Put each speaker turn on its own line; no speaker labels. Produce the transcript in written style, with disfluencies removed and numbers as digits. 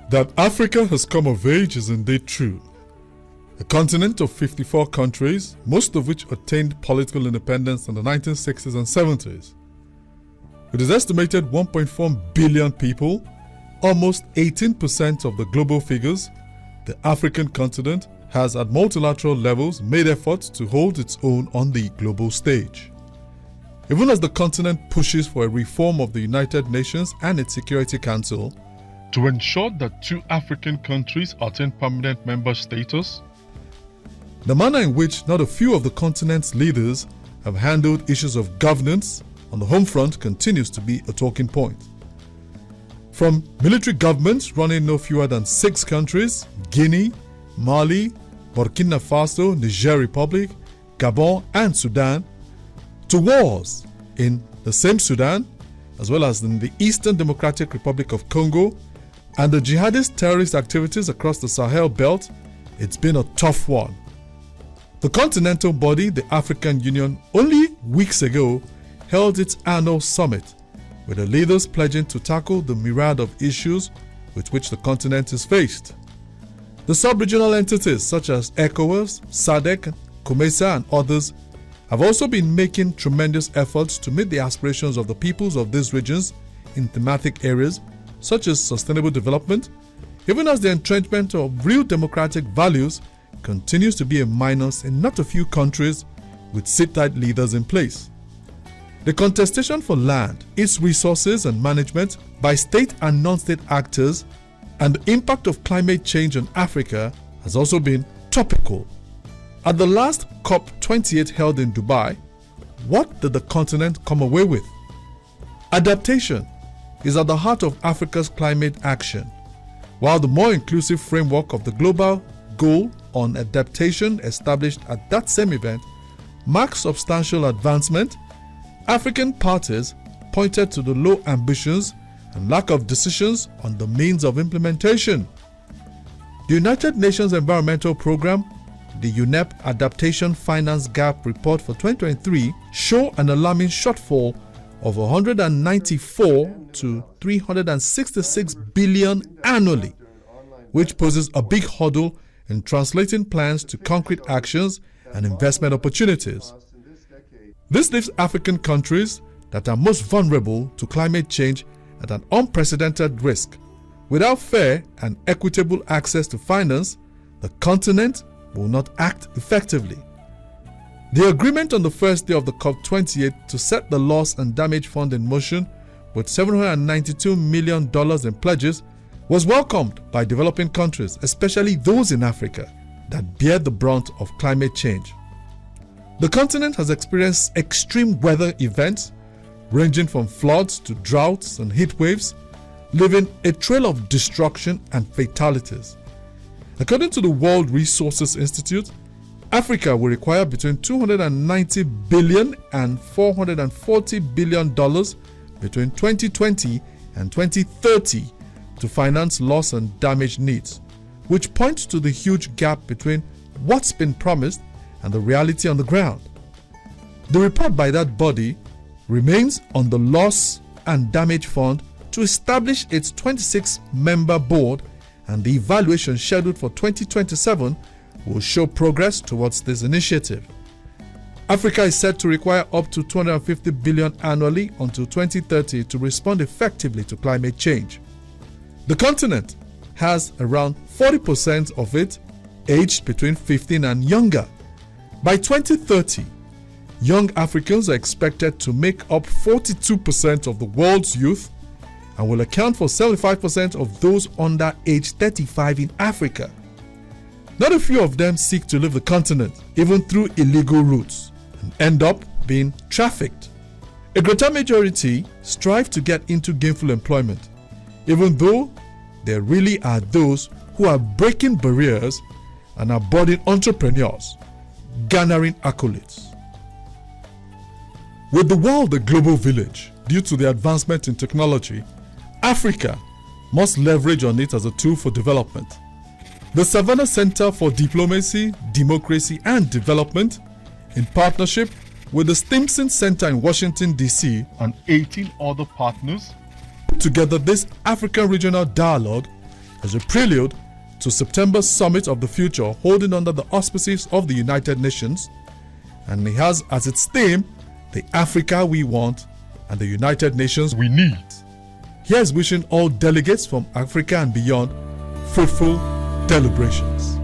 That Africa has come of age is indeed true. A continent of 54 countries, most of which attained political independence in the 1960s and 70s. With its estimated 1.4 billion people, almost 18% of the global figures, the African continent has at multilateral levels made efforts to hold its own on the global stage. Even as the continent pushes for a reform of the United Nations and its Security Council, to ensure that 2 African countries attain permanent member status, the manner in which not a few of the continent's leaders have handled issues of governance on the home front continues to be a talking point. From military governments running no fewer than 6 countries, Guinea, Mali, Burkina Faso, Niger Republic, Gabon and Sudan, to wars in the same Sudan, as well as in the Eastern Democratic Republic of Congo, and the jihadist terrorist activities across the Sahel belt, it's been a tough one. The continental body, the African Union, only weeks ago held its annual summit, with the leaders pledging to tackle the myriad of issues with which the continent is faced. The sub-regional entities such as ECOWAS, SADC, COMESA and others have also been making tremendous efforts to meet the aspirations of the peoples of these regions in thematic areas such as sustainable development, even as the entrenchment of real democratic values continues to be a minus in not a few countries with sit-tight leaders in place. The contestation for land, its resources and management by state and non-state actors, and the impact of climate change on Africa has also been topical. At the last COP28 held in Dubai, what did the continent come away with? Adaptation is at the heart of Africa's climate action, while the more inclusive framework of the global goal on adaptation established at that same event marks substantial advancement. African parties pointed to the low ambitions and lack of decisions on the means of implementation. The United Nations Environmental Programme, the UNEP Adaptation Finance Gap Report for 2023, show an alarming shortfall of 194 to 366 billion annually, which poses a big hurdle in translating plans to concrete actions and investment opportunities. This leaves African countries that are most vulnerable to climate change at an unprecedented risk. Without fair and equitable access to finance, the continent will not act effectively. The agreement on the first day of the COP28 to set the Loss and Damage Fund in motion with $792 million in pledges was welcomed by developing countries, especially those in Africa that bear the brunt of climate change. The continent has experienced extreme weather events ranging from floods to droughts and heat waves, leaving a trail of destruction and fatalities. According to the World Resources Institute, Africa will require between $290 billion and $440 billion between 2020 and 2030 to finance loss and damage needs, which points to the huge gap between what's been promised and the reality on the ground. The report by that body remains on the Loss and Damage Fund to establish its 26-member board, and the evaluation scheduled for 2027 will show progress towards this initiative. Africa is set to require up to $250 billion annually until 2030 to respond effectively to climate change. The continent has around 40% of it aged between 15 and younger. By 2030, young Africans are expected to make up 42% of the world's youth and will account for 75% of those under age 35 in Africa. Not a few of them seek to leave the continent, even through illegal routes, and end up being trafficked. A greater majority strive to get into gainful employment, even though there really are those who are breaking barriers and are budding entrepreneurs, garnering accolades. With the world a global village due to the advancement in technology, Africa must leverage on it as a tool for development. The Savannah Center for Diplomacy, Democracy and Development, in partnership with the Stimson Center in Washington, D.C. and 18 other partners, put together this African Regional Dialogue, as a prelude to September's Summit of the Future holding under the auspices of the United Nations, and it has as its theme the Africa we want and the United Nations we need. Here's wishing all delegates from Africa and beyond fruitful deliberations.